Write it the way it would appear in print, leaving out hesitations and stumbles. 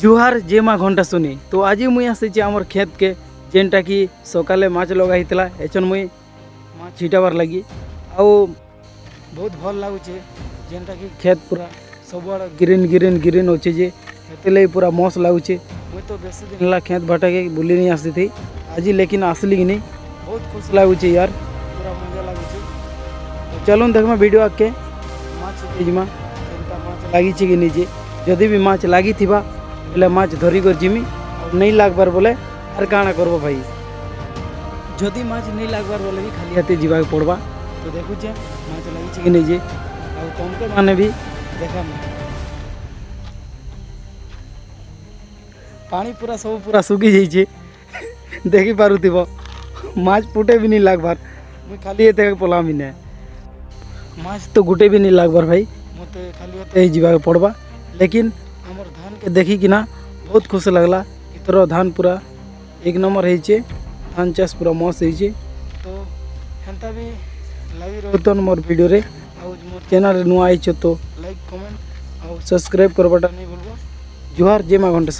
जुहार जे माँ घंटा सुनी। तो आज मुई आसी आमर खेत के जेनटा कि सकाले माछ लगा हितला एचन मुई माछ छिटाबार लगी आउ बहुत भल लगुचे जेनटा कि खेत पूरा सबुआड़ ग्रीन ग्रीन ग्रीन अच्छे जे हेते पूरा मस्त लगुचे। मुई तो बेसी दिन ला खेत भाटा के बुली नहीं आसी थी आज लेकिन आसली कि नहीं बहुत खुश लगुचे यार पूरा मजा लगुचे। तो चलो देखमा वीडियो आके माछ तेजमा माछ लगी कि नहीं जदि भी माछ लगी थिबा बोले माछ धरी कर जिमी और नहीं लागबार बोले आर काଣା करबो भाई जदि माछ नहीं लागबार बोले भी खाली हाथे जीवा पड़वा। तो देखुचे माछ लगी कि नहीं जे और तुमके माने भी देखा पानी पूरा सब पूरा सुखी जाइए देखी पारुथिबो माछ पुटे भी नहीं लागबार मुई खाली हाथे पलामी ने माछ तो गुटे भी नहीं लागबार भाई मते खाली हाथे जीवा पड़वा। लेकिन हमर धान के देखी कि ना बहुत खुश लगला इतर धान पूरा एक नंबर है धान चाष पूरा मस्त है। तो हेन्ता भी लगी रहत मोर वीडियो रे और मोर चैनल नुआ आई तो लाइक कमेंट और सब्सक्राइब करवाटा नहीं भूलबो। जुहार जे माँ घंटा सुन।